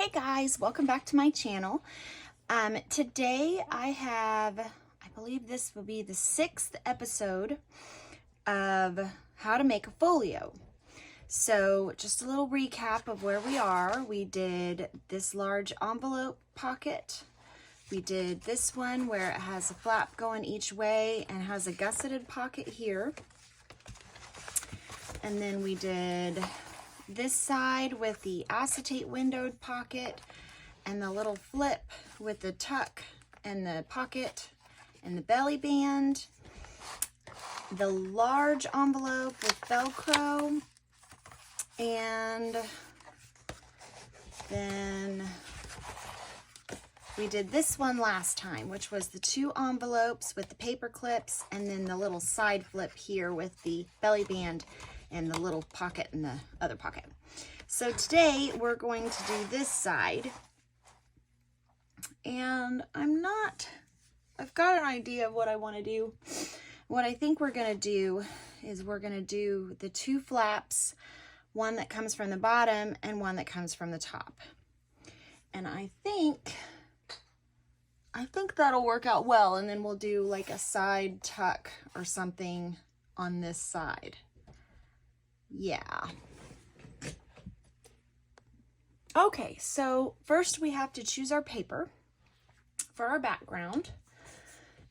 Hey guys, welcome back to my channel. Today I believe this will be the 6th episode of how to make a folio. So just a little recap of where we are. We did this large envelope pocket. We did this one where it has a flap going each way and has a gusseted pocket here. And then we did this side with the acetate windowed pocket and the little flip with the tuck and the pocket and the belly band. The large envelope with Velcro. And then we did this one last time, which was the 2 envelopes with the paper clips and then the little side flip here with the belly band and the little pocket in the other pocket. So today we're going to do this side. And I've got an idea of what I want to do. What I think we're going to do is we're going to do the 2 flaps, one that comes from the bottom and one that comes from the top. And I think that'll work out well, and then we'll do like a side tuck or something on this side. Yeah. Okay, so first we have to choose our paper for our background.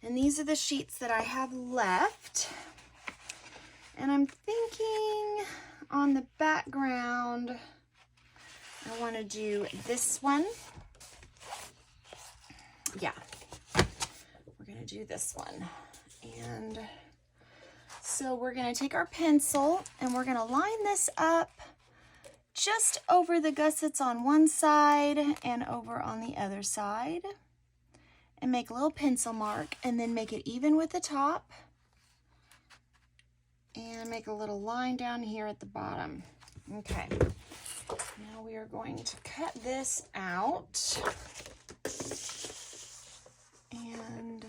And these are the sheets that I have left. And I'm thinking on the background, I want to do this one. Yeah, we're going to do this one. And so we're going to take our pencil and we're going to line this up just over the gussets on one side and over on the other side, and make a little pencil mark, and then make it even with the top and make a little line down here at the bottom. Okay, now we are going to cut this out and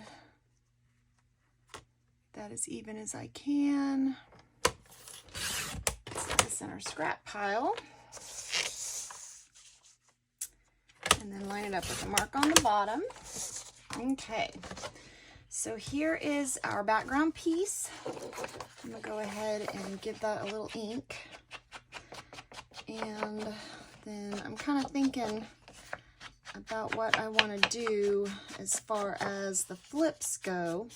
that as even as I can. Set this in our scrap pile. And then line it up with a mark on the bottom. Okay, so here is our background piece. I'm gonna go ahead and give that a little ink. And then I'm kind of thinking about what I want to do as far as the flips go.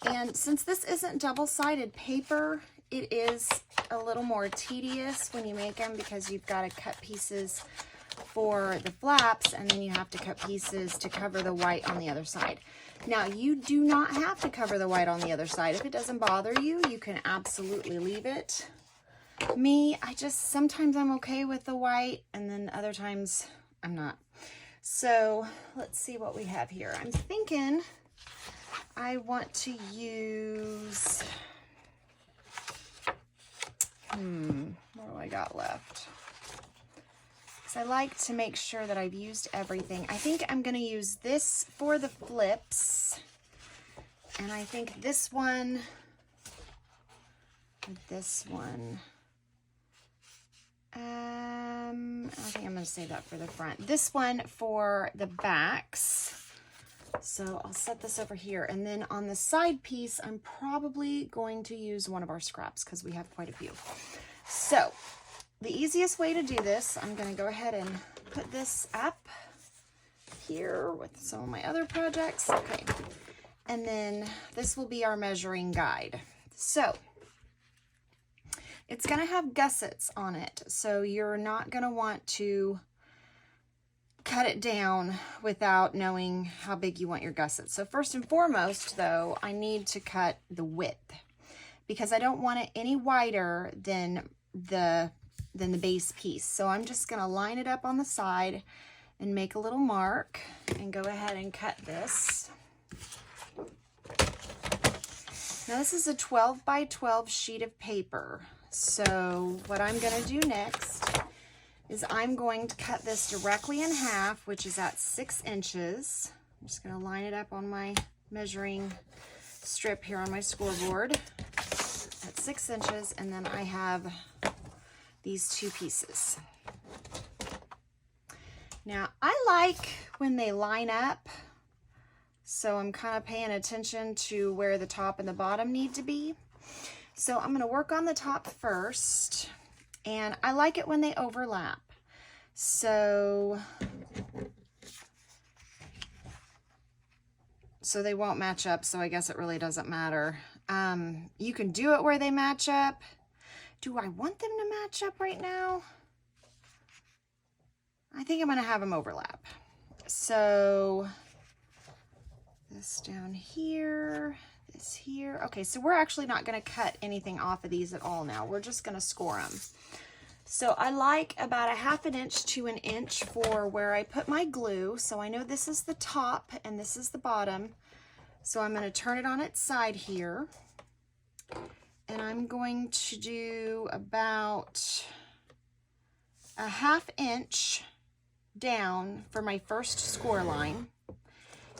And since this isn't double-sided paper, it is a little more tedious when you make them because you've got to cut pieces for the flaps and then you have to cut pieces to cover the white on the other side. Now, you do not have to cover the white on the other side. If it doesn't bother you, you can absolutely leave it. Me, sometimes I'm okay with the white and then other times I'm not. So let's see what we have here. I'm thinking I want to use, what do I got left? Because I like to make sure that I've used everything. I think I'm going to use this for the flips. And I think this one, and this one. I think I'm going to save that for the front. This one for the backs. So I'll set this over here. And then on the side piece, I'm probably going to use one of our scraps because we have quite a few. So the easiest way to do this, I'm going to go ahead and put this up here with some of my other projects. Okay. And then this will be our measuring guide. So it's going to have gussets on it. So you're not going to want to cut it down without knowing how big you want your gussets. So first and foremost, though, I need to cut the width because I don't want it any wider than the base piece. So I'm just going to line it up on the side and make a little mark and go ahead and cut this. Now this is a 12 by 12 sheet of paper. So what I'm going to do next is I'm going to cut this directly in half, which is at 6 inches. I'm just going to line it up on my measuring strip here on my scoreboard at 6 inches, and then I have these 2 pieces. Now, I like when they line up, so I'm kind of paying attention to where the top and the bottom need to be. So I'm going to work on the top first, and I like it when they overlap. So they won't match up, so I guess it really doesn't matter. You can do it where they match up. Do I want them to match up right now? I think I'm going to have them overlap. So this down here, this here. Okay, so we're actually not going to cut anything off of these at all now. We're just going to score them. So I like about 1/2 inch to 1 inch for where I put my glue. So I know this is the top and this is the bottom. So I'm going to turn it on its side here. And I'm going to do about 1/2 inch down for my first score line,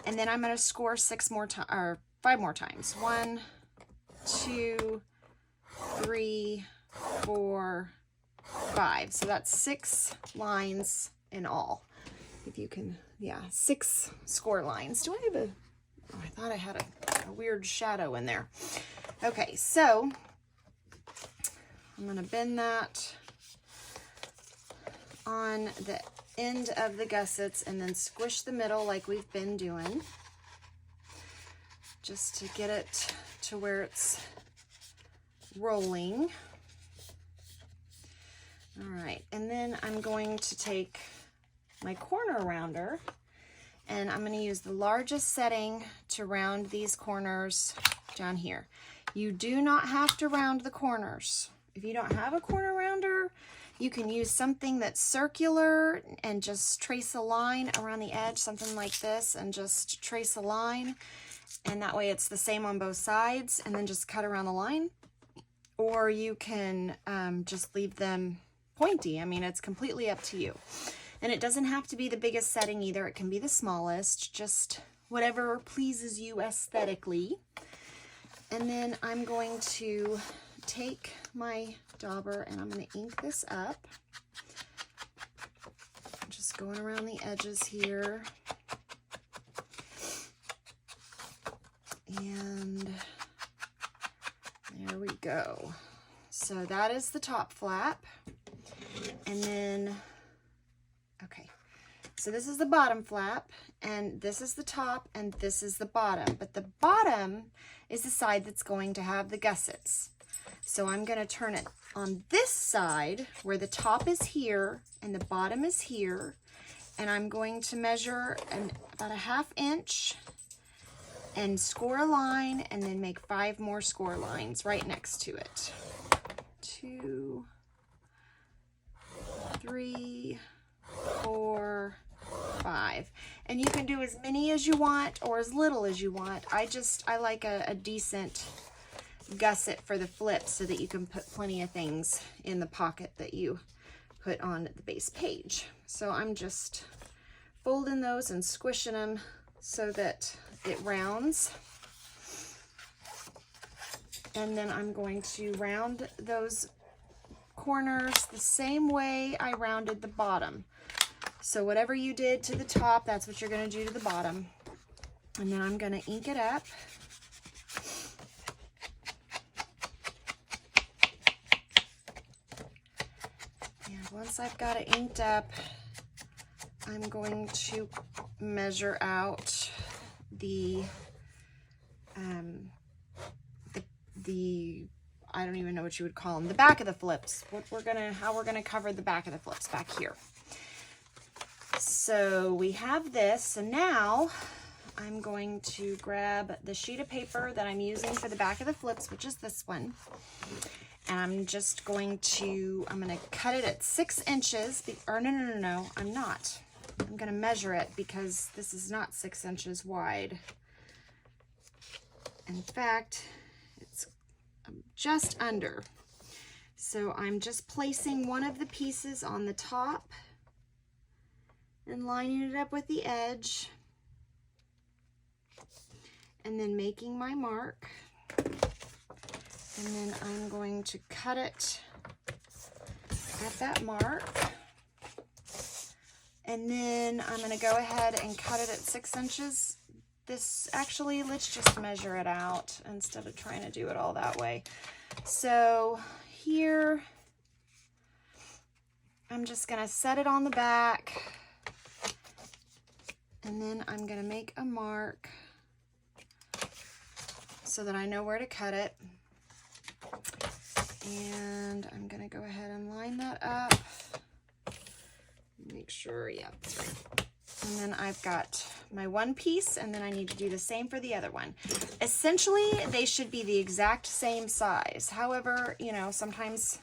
and then I'm going to score 5 more times. 1, 2, 3, 4, 5. So that's 6 lines in all. If you can, yeah, 6 score lines. Do I have a? Oh, I thought I had a weird shadow in there. Okay, so I'm going to bend that on the end of the gussets and then squish the middle like we've been doing, just to get it to where it's rolling. All right, and then I'm going to take my corner rounder and I'm going to use the largest setting to round these corners down here. You do not have to round the corners. If you don't have a corner rounder, you can use something that's circular and just trace a line around the edge, something like this, and just trace a line. And that way it's the same on both sides, and then just cut around the line. Or you can just leave them pointy. I mean, it's completely up to you. And it doesn't have to be the biggest setting either. It can be the smallest, just whatever pleases you aesthetically. And then I'm going to take my dauber and I'm going to ink this up. Just going around the edges here. And there we go. So that is the top flap. And then, okay, so this is the bottom flap, and this is the top, and this is the bottom. But the bottom is the side that's going to have the gussets. So I'm going to turn it on this side where the top is here and the bottom is here. And I'm going to measure about 1/2 inch and score a line, and then make 5 more score lines right next to it. 2, 3, 4, 5. And you can do as many as you want or as little as you want. I like a decent gusset for the flip so that you can put plenty of things in the pocket that you put on the base page. So I'm just folding those and squishing them so that it rounds. And then I'm going to round those corners the same way I rounded the bottom. So whatever you did to the top, that's what you're going to do to the bottom. And then I'm going to ink it up. And once I've got it inked up, I'm going to measure out the I don't even know what you would call them, the back of the flips. How we're gonna cover the back of the flips back here. So we have this. So now I'm going to grab the sheet of paper that I'm using for the back of the flips, which is this one. And I'm just going to, cut it at 6 inches. No, I'm not. I'm going to measure it because this is not 6 inches wide. In fact, it's just under. So I'm just placing one of the pieces on the top and lining it up with the edge, and then making my mark. And then I'm going to cut it at that mark. And then I'm going to go ahead and cut it at 6 inches. This, actually, let's just measure it out instead of trying to do it all that way. So here, I'm just going to set it on the back, and then I'm going to make a mark so that I know where to cut it. And I'm going to go ahead and line that up. Make sure, yeah, that's right. And then I've got my one piece, and then I need to do the same for the other one. Essentially, they should be the exact same size. However, you know, sometimes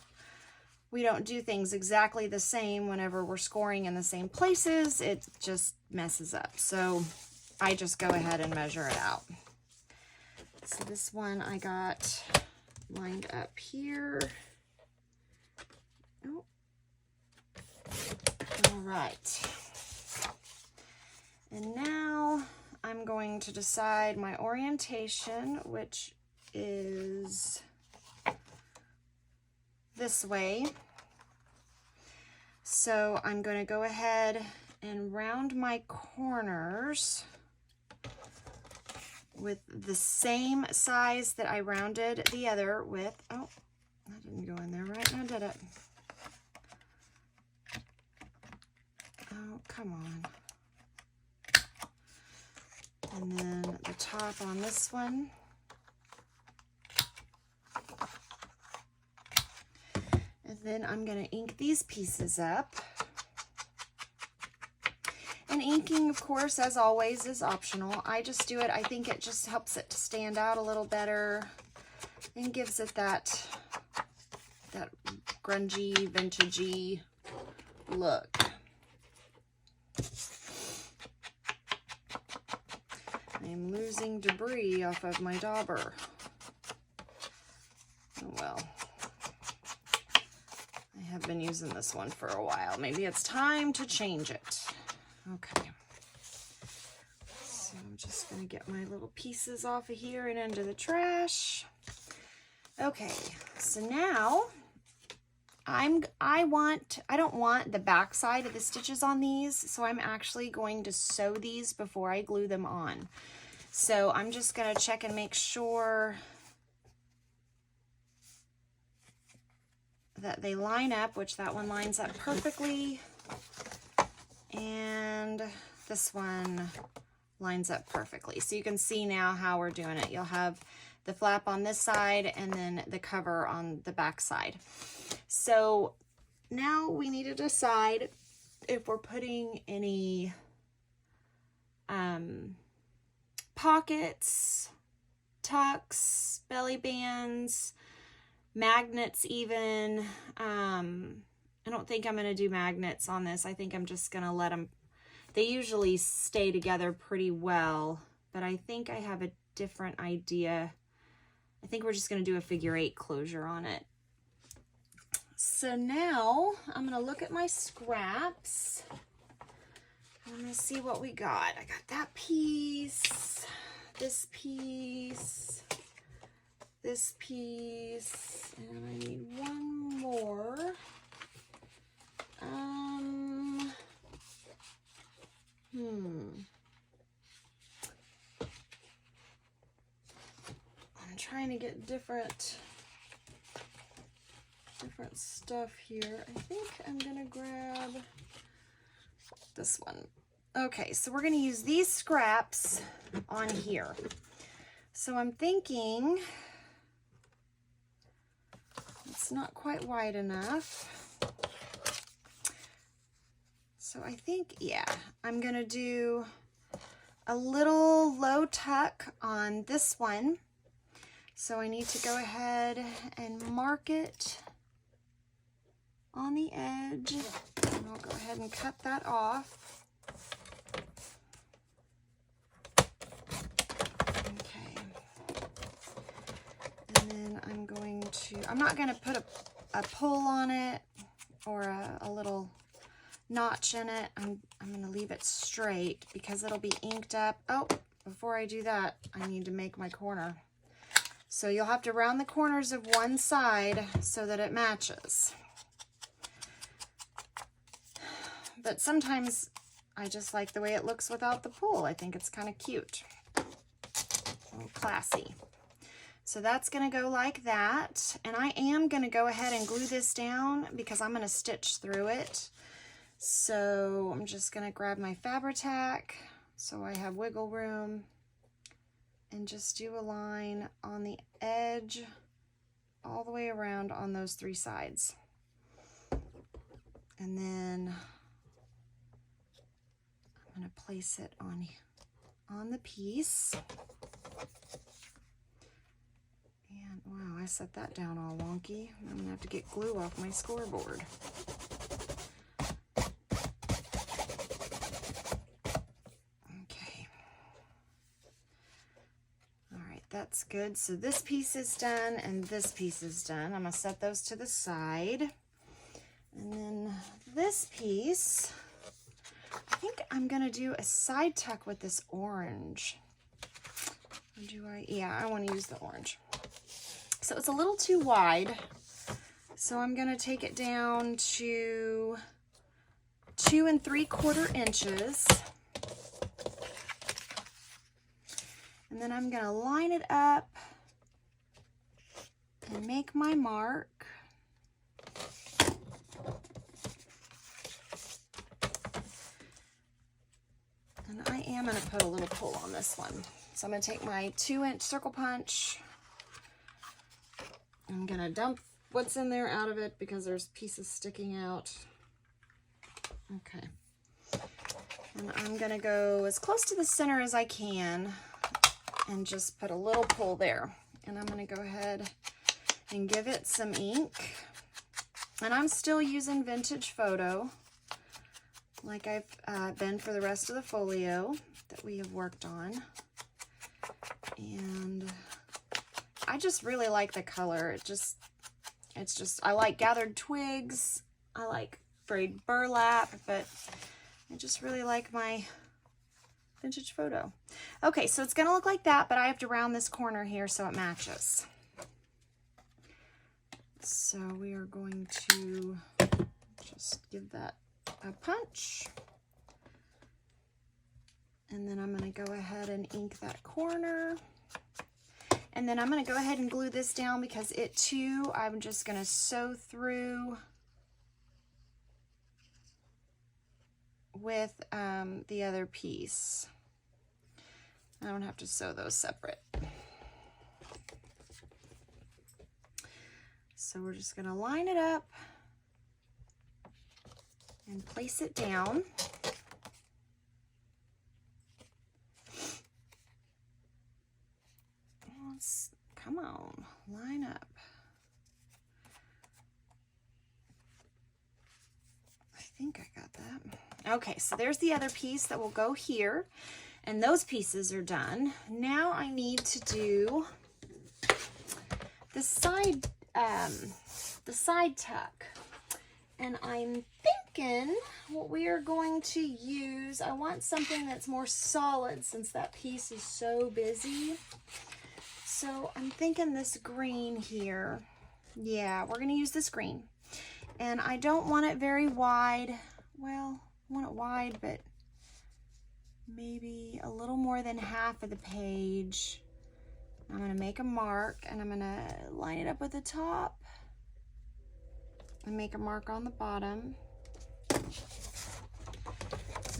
we don't do things exactly the same whenever we're scoring in the same places. It just messes up. So I just go ahead and measure it out. So this one I got lined up here. Oh. All right. And now I'm going to decide my orientation, which is this way. So I'm going to go ahead and round my corners with the same size that I rounded the other with. Oh, that didn't go in there right now, did it? Oh, come on. And then the top on this one. And then I'm going to ink these pieces up. And inking, of course, as always, is optional. I just do it. I think it just helps it to stand out a little better and gives it that grungy, vintagey look. I'm losing debris off of my dauber. Oh well. I have been using this one for a while. Maybe it's time to change it. Okay. So I'm just going to get my little pieces off of here and into the trash. Okay. So now I don't want the back side of the stitches on these, so I'm actually going to sew these before I glue them on. So I'm just going to check and make sure that they line up, which that one lines up perfectly, and this one lines up perfectly. So you can see now how we're doing it. You'll have the flap on this side and then the cover on the back side. So now we need to decide if we're putting any pockets, tucks, belly bands, magnets even. I don't think I'm going to do magnets on this. I think I'm just going to let them, they usually stay together pretty well, but I think I have a different idea. I think we're just going to do a figure 8 closure on it. So now I'm going to look at my scraps. I'm going to see what we got. I got that piece, this piece, this piece, and I need one more. I'm trying to get different stuff here. I think I'm gonna grab this one. Okay, so we're gonna use these scraps on here. So I'm thinking it's not quite wide enough. So I think, yeah, I'm gonna do a little low tuck on this one. So I need to go ahead and mark it on the edge. And I'll go ahead and cut that off. Okay. And then I'm going to, I'm not going to put a pull on it or a little notch in it. I'm going to leave it straight because it'll be inked up. Oh, before I do that, I need to make my corner. So you'll have to round the corners of one side so that it matches. but sometimes I just like the way it looks without the pull. I think it's kind of cute, a little classy. So that's going to go like that. And I am going to go ahead and glue this down because I'm going to stitch through it. So I'm just going to grab my Fabri-Tac so I have wiggle room and just do a line on the edge all the way around on those 3 sides. And then I'm going to place it on the piece. And wow, I set that down all wonky. I'm going to have to get glue off my scoreboard. Okay. All right, that's good. So this piece is done and this piece is done. I'm going to set those to the side. And then this piece, I think I'm going to do a side tuck with this orange. Or do I? Yeah, I want to use the orange. So it's a little too wide. So I'm going to take it down to 2 3/4 inches. And then I'm going to line it up and make my mark. And I am going to put a little pull on this one. So I'm going to take my 2-inch circle punch. I'm going to dump what's in there out of it because there's pieces sticking out. Okay. And I'm going to go as close to the center as I can and just put a little pull there. And I'm going to go ahead and give it some ink. And I'm still using vintage photo like I've been for the rest of the folio that we have worked on. And I just really like the color. It's just, I like gathered twigs. I like frayed burlap, but I just really like my vintage photo. Okay, so it's gonna look like that, but I have to round this corner here so it matches. So we are going to just give that a punch. And then I'm gonna go ahead and ink that corner. And then I'm going to go ahead and glue this down because it too, I'm just going to sew through with the other piece. I don't have to sew those separate. So we're just going to line it up and place it down. Come on, line up. I think I got that. Okay, so there's the other piece that will go here, and those pieces are done. Now I need to do the side tuck. And I'm thinking what we are going to use, I want something that's more solid since that piece is so busy. So I'm thinking this green here. Yeah, we're going to use this green. And I don't want it very wide. Well, I want it wide, but maybe a little more than half of the page. I'm going to make a mark, and I'm going to line it up with the top and make a mark on the bottom. And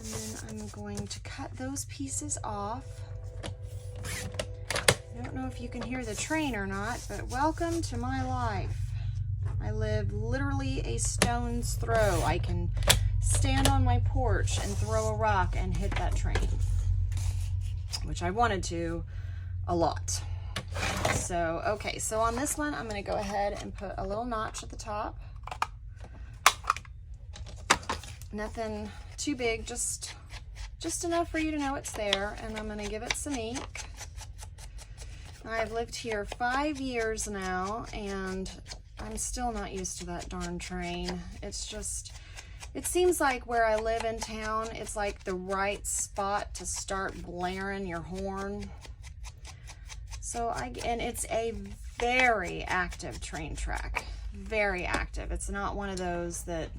then I'm going to cut those pieces off. I don't know if you can hear the train or not, but welcome to my life. I live literally a stone's throw. I can stand on my porch and throw a rock and hit that train, which I wanted to a lot. So, okay, so on this one, I'm going to go ahead and put a little notch at the top. Nothing too big, just enough for you to know it's there, and I'm going to give it some ink. I've lived here 5 years now, and I'm still not used to that darn train. It's just, it seems like where I live in town, it's like the right spot to start blaring your horn. So and it's a very active train track, very active. It's not one of those that,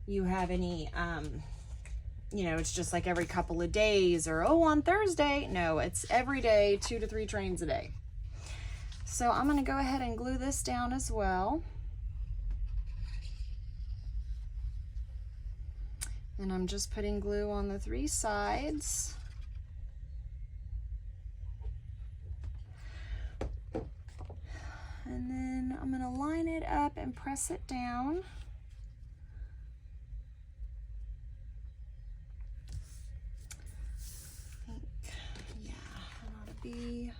you have any, you know, it's just like every couple of days or, oh, on Thursday. No, it's every day, 2 to 3 trains a day. So I'm going to go ahead and glue this down as well. And I'm just putting glue on the 3 sides. And then I'm going to line it up and press it down. I think, yeah, that ought to be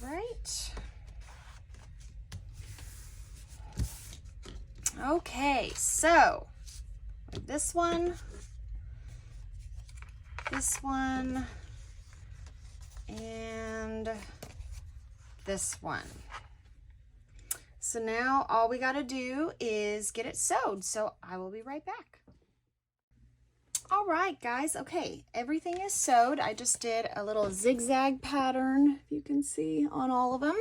right. Okay, so this one, and this one. So now all we got to do is get it sewed. So I will be right back. All right, guys. Okay, everything is sewed. I just did a little zigzag pattern, if you can see, on all of them.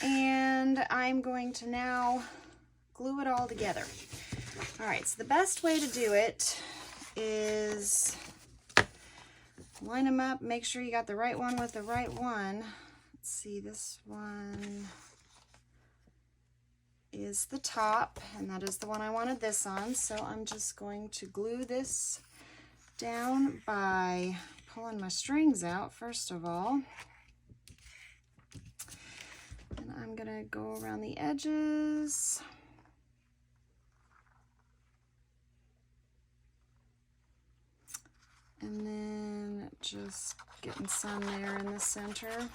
And I'm going to now glue it all together. All right, so the best way to do it is line them up, make sure you got the right one with the right one. Let's see, this one is the top, and that is the one I wanted this on. So I'm just going to glue this down by pulling my strings out first of all. And I'm gonna go around the edges. And then just getting some there in the center.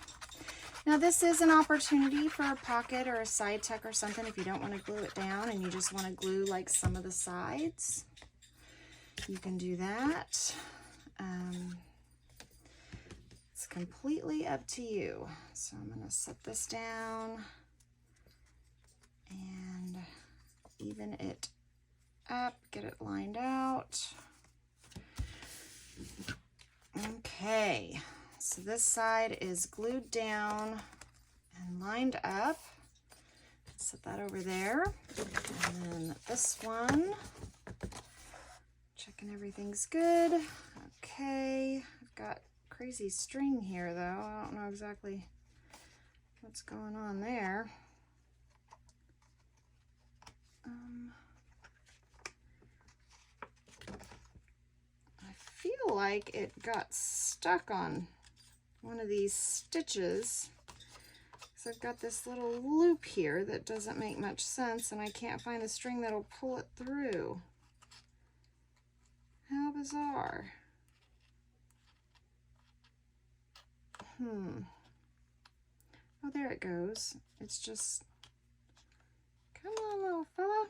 Now this is an opportunity for a pocket or a side tuck or something if you don't want to glue it down and you just want to glue like some of the sides. You can do that. It's completely up to you. So I'm going to set this down and even it up, get it lined out. Okay, so this side is glued down and lined up. Set that over there. And then this one, checking everything's good. Okay, I've got crazy string here though. I don't know exactly what's going on there. I feel like it got stuck on one of these stitches. So I've got this little loop here that doesn't make much sense, and I can't find the string that'll pull it through. How bizarre. Oh, there it goes. It's just, come on, little fella.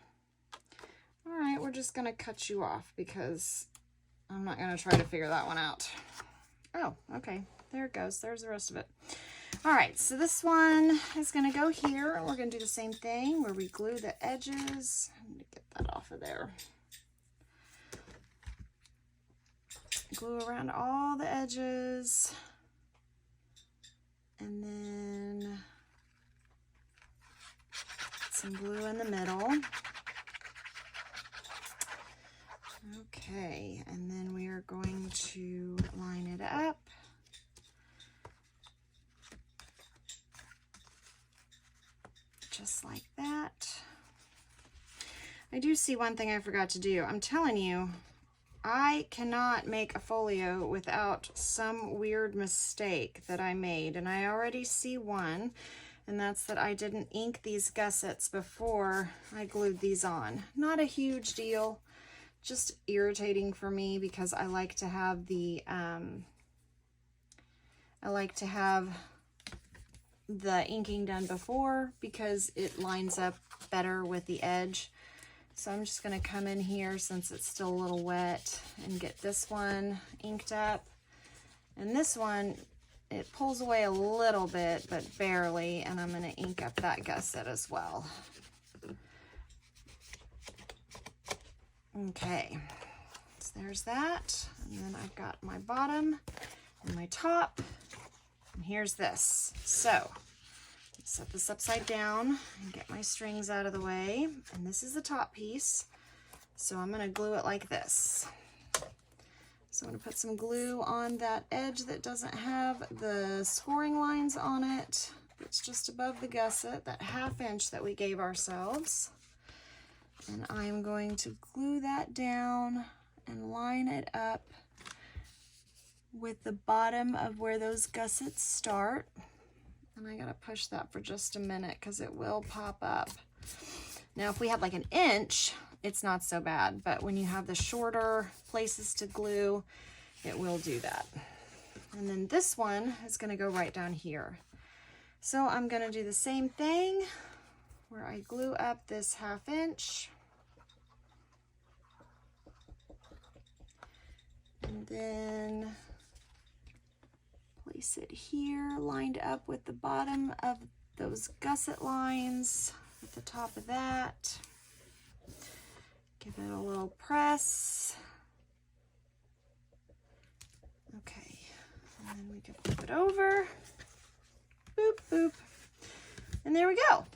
All right, we're just gonna cut you off because I'm not gonna try to figure that one out. Oh, okay, there it goes. There's the rest of it. All right, so this one is gonna go here, and we're gonna do the same thing where we glue the edges. I need to get that off of there. Glue around all the edges, and then some glue in the middle. Okay, and then we are going to line it up. Just like that. I do see one thing I forgot to do. I'm telling you, I cannot make a folio without some weird mistake that I made, and I already see one, and that's that I didn't ink these gussets before I glued these on. Not a huge deal, just irritating for me because I like to have the inking done before because it lines up better with the edge. So I'm just going to come in here since it's still a little wet and get this one inked up. And this one, it pulls away a little bit, but barely, and I'm going to ink up that gusset as well. Okay, so there's that. And then I've got my bottom and my top, and here's this. So Set this upside down and get my strings out of the way. And this is the top piece. So I'm going to glue it like this. So I'm going to put some glue on that edge that doesn't have the scoring lines on it. It's just above the gusset, that 1/2 inch that we gave ourselves. And I'm going to glue that down and line it up with the bottom of where those gussets start. And I gotta push that for just a minute because it will pop up. Now, if we had like 1 inch, it's not so bad, but when you have the shorter places to glue, it will do that. And then this one is gonna go right down here. So I'm gonna do the same thing where I glue up this 1/2 inch. And then place it here, lined up with the bottom of those gusset lines at the top of that. Give it a little press. Okay, and then we can flip it over. Boop, boop. And there we go.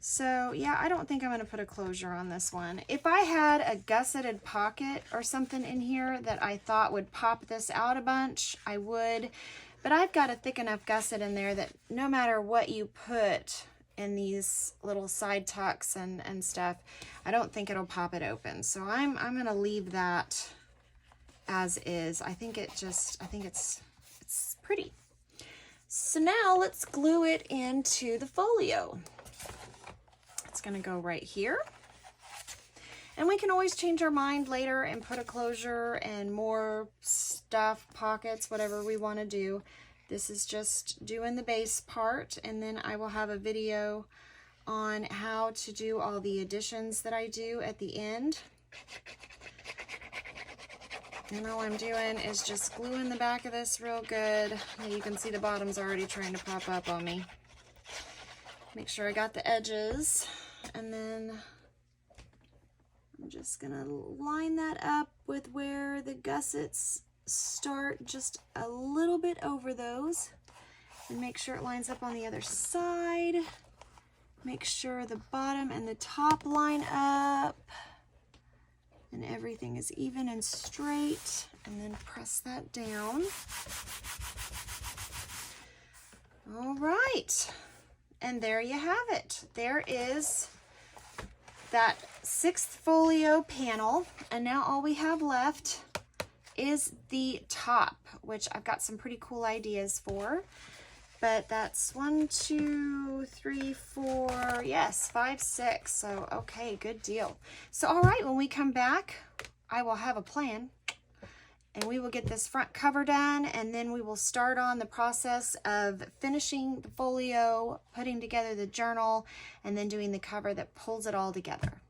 So yeah, I don't think I'm going to put a closure on this one. If I had a gusseted pocket or something in here that I thought would pop this out a bunch, I would. But I've got a thick enough gusset in there that no matter what you put in these little side tucks and stuff, I don't think it'll pop it open. So I'm going to leave that as is. I think it's pretty. So now let's glue it into the folio. It's going to go right here. And we can always change our mind later and put a closure and more stuff, pockets, whatever we want to do. This is just doing the base part, and then I will have a video on how to do all the additions that I do at the end. And all I'm doing is just gluing the back of this real good. You can see the bottom's already trying to pop up on me. Make sure I got the edges, and then I'm just gonna line that up with where the gussets start, just a little bit over those, and make sure it lines up on the other side. Make sure the bottom and the top line up and everything is even and straight, and then press that down. All right. And there you have it. There is that 6th folio panel. And now all we have left is the top, which I've got some pretty cool ideas for. But that's 1, 2, 3, 4, yes, 5, 6. So, okay, good deal. So, all right, when we come back, I will have a plan. And we will get this front cover done, and then we will start on the process of finishing the folio, putting together the journal, and then doing the cover that pulls it all together.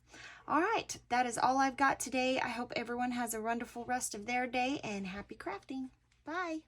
All right, that is all I've got today. I hope everyone has a wonderful rest of their day, and happy crafting. Bye.